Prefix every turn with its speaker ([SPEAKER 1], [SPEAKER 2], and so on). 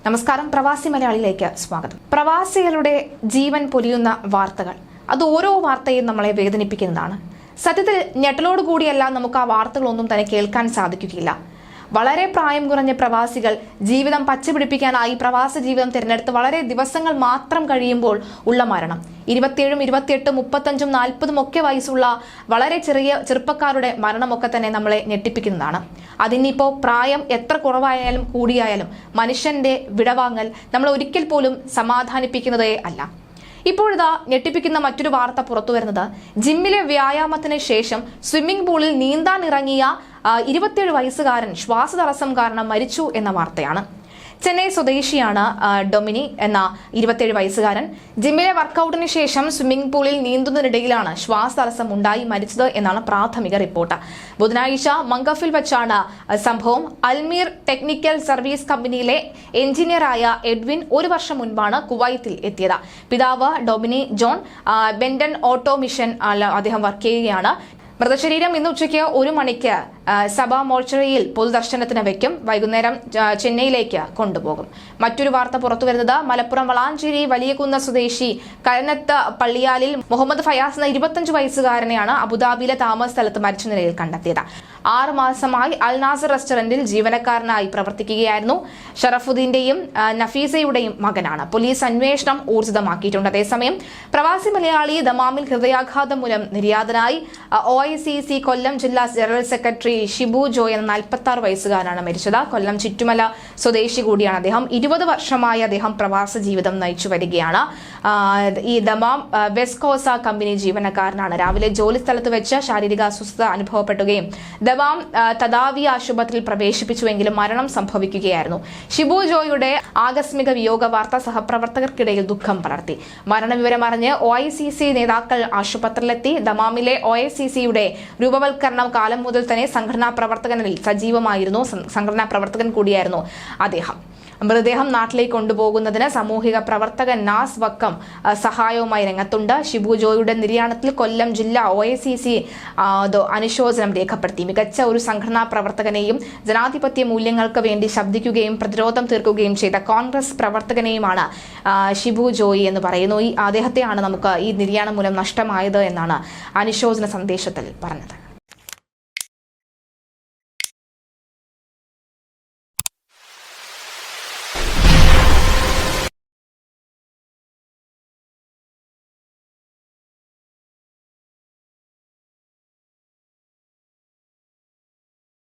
[SPEAKER 1] നമസ്കാരം, പ്രവാസി മലയാളിയിലേക്ക് സ്വാഗതം. പ്രവാസികളുടെ ജീവൻ പൊലിയുന്ന വാർത്തകൾ, അത് ഓരോ വാർത്തയും നമ്മളെ വേദനിപ്പിക്കുന്നതാണ്. സത്യത്തിൽ ഞെട്ടലോടുകൂടിയല്ല നമുക്ക് ആ വാർത്തകളൊന്നും തന്നെ കേൾക്കാൻ സാധിക്കുകയില്ല. വളരെ പ്രായം കുറഞ്ഞ പ്രവാസികൾ ജീവിതം പച്ചപിടിപ്പിക്കാനായി പ്രവാസ ജീവിതം തിരഞ്ഞെടുത്ത് വളരെ ദിവസങ്ങൾ മാത്രം കഴിയുമ്പോൾ ഉള്ള മരണം, 27, 28, 35, 40 ഒക്കെ വയസ്സുള്ള വളരെ ചെറുപ്പക്കാരുടെ മരണമൊക്കെ തന്നെ നമ്മളെ ഞെട്ടിപ്പിക്കുന്നതാണ്. അതിനിപ്പോൾ പ്രായം എത്ര കുറവായാലും കൂടിയായാലും മനുഷ്യന്റെ വിടവാങ്ങൽ നമ്മൾ ഒരിക്കൽ പോലും സമാധാനിപ്പിക്കുന്നതേ അല്ല. ഇപ്പോഴിതാ ഞെട്ടിപ്പിക്കുന്ന മറ്റൊരു വാർത്ത പുറത്തു വരുന്നത്, ജിമ്മിലെ വ്യായാമത്തിന് ശേഷം സ്വിമ്മിംഗ് പൂളിൽ നീന്താൻ ഇറങ്ങിയ 27 വയസ്സുകാരൻ ശ്വാസതടസ്സം കാരണം മരിച്ചു എന്ന വാർത്തയാണ്. ചെന്നൈ സ്വദേശിയാണ് ഡൊമിനി എന്ന 27 വയസ്സുകാരൻ. ജിമ്മിലെ വർക്കൌട്ടിന് ശേഷം സ്വിമ്മിംഗ് പൂളിൽ നീന്തുന്നതിനിടയിലാണ് ശ്വാസതടസ്സം ഉണ്ടായി മരിച്ചത് എന്നാണ് പ്രാഥമിക റിപ്പോർട്ട്. ബുധനാഴ്ച മംഗഫിൽ വെച്ചാണ് സംഭവം. അൽമീർ ടെക്നിക്കൽ സർവീസ് കമ്പനിയിലെ എഞ്ചിനീയറായ എഡ്വിൻ 1 വർഷം മുൻപാണ് കുവൈത്തിൽ എത്തിയത്. പിതാവ് ഡൊമിനി ജോൺ ബെൻഡൻ ഓട്ടോമിഷൻ അദ്ദേഹം വർക്ക് ചെയ്യുകയാണ്. മൃതശരീരം ഇന്ന് ഉച്ചയ്ക്ക് 1 മണിക്ക് സഭ മോർച്ചറിയിൽ പൊതുദർശനത്തിന് വയ്ക്കും. വൈകുന്നേരം ചെന്നൈയിലേക്ക് കൊണ്ടുപോകും. മറ്റൊരു വാർത്ത പുറത്തുവരുന്നത്, മലപ്പുറം വളാഞ്ചേരി വലിയകുന്ന സ്വദേശി കരനത്ത് പള്ളിയാലിൽ മുഹമ്മദ് ഫയാസ് എന്ന 25 വയസ്സുകാരനെയാണ് അബുദാബിയിലെ താമസ സ്ഥലത്ത് മരിച്ച നിലയിൽ കണ്ടെത്തിയത്. 6 മാസമായി അൽ നാസർ റെസ്റ്റോറന്റിൽ ജീവനക്കാരനായി പ്രവർത്തിക്കുകയായിരുന്നു. ഷറഫുദ്ദീന്റെയും നഫീസയുടെയും മകനാണ്. പോലീസ് അന്വേഷണം ഊർജിതമാക്കിയിട്ടുണ്ട്. അതേസമയം പ്രവാസി മലയാളി ദമാമിൽ ഹൃദയാഘാതം മൂലം നിര്യാതനായി. OICC കൊല്ലം ജില്ലാ ജനറൽ സെക്രട്ടറി ഷിബു ജോയ് എന്ന 46 വയസ്സുകാരനാണ് മരിച്ചത്. കൊല്ലം ചുറ്റുമല സ്വദേശി കൂടിയാണ് അദ്ദേഹം. 20 വർഷമായി അദ്ദേഹം പ്രവാസ ജീവിതം നയിച്ചു വരികയാണ്. ഈ ദമാം വെസ്കോസ കമ്പനി ജീവനക്കാരനാണ്. രാവിലെ ജോലി സ്ഥലത്ത് വെച്ച് ശാരീരിക അസ്വസ്ഥത അനുഭവപ്പെടുകയും ദമാം തദാവി ആശുപത്രിയിൽ പ്രവേശിപ്പിച്ചുവെങ്കിലും മരണം സംഭവിക്കുകയായിരുന്നു. ഷിബു ജോയുടെ ആകസ്മിക വിയോഗ വാർത്ത സഹപ്രവർത്തകർക്കിടയിൽ ദുഃഖം പടർത്തി. മരണവിവരം അറിഞ്ഞ് OICC നേതാക്കൾ ആശുപത്രിയിലെത്തി. ദമാമിലെ OICCയുടെ രൂപവൽക്കരണം കാലം മുതൽ തന്നെ സംഘടനാ പ്രവർത്തകനിൽ സജീവമായിരുന്നു. സംഘടനാ പ്രവർത്തകൻ കൂടിയായിരുന്നു അദ്ദേഹം. മൃതദേഹം നാട്ടിലേക്ക് കൊണ്ടുപോകുന്നതിന് സാമൂഹിക പ്രവർത്തകൻ നാസ് വക്കം സഹായവുമായി രംഗത്തുണ്ട്. ഷിബു ജോയുടെ നിര്യാണത്തിൽ കൊല്ലം ജില്ലാ OICC അനുശോചനം രേഖപ്പെടുത്തി. മികച്ച ഒരു സംഘടനാ പ്രവർത്തകനെയും ജനാധിപത്യ മൂല്യങ്ങൾക്ക് വേണ്ടി ശബ്ദിക്കുകയും പ്രതിരോധം തീർക്കുകയും ചെയ്ത കോൺഗ്രസ് പ്രവർത്തകനെയുമാണ് ഷിബു ജോയി എന്ന് പറയുന്നു. അദ്ദേഹത്തെയാണ് നമുക്ക് ഈ നിര്യാണം മൂലം നഷ്ടമായത് എന്നാണ് അനുശോചന സന്ദേശത്തിൽ പറഞ്ഞത്.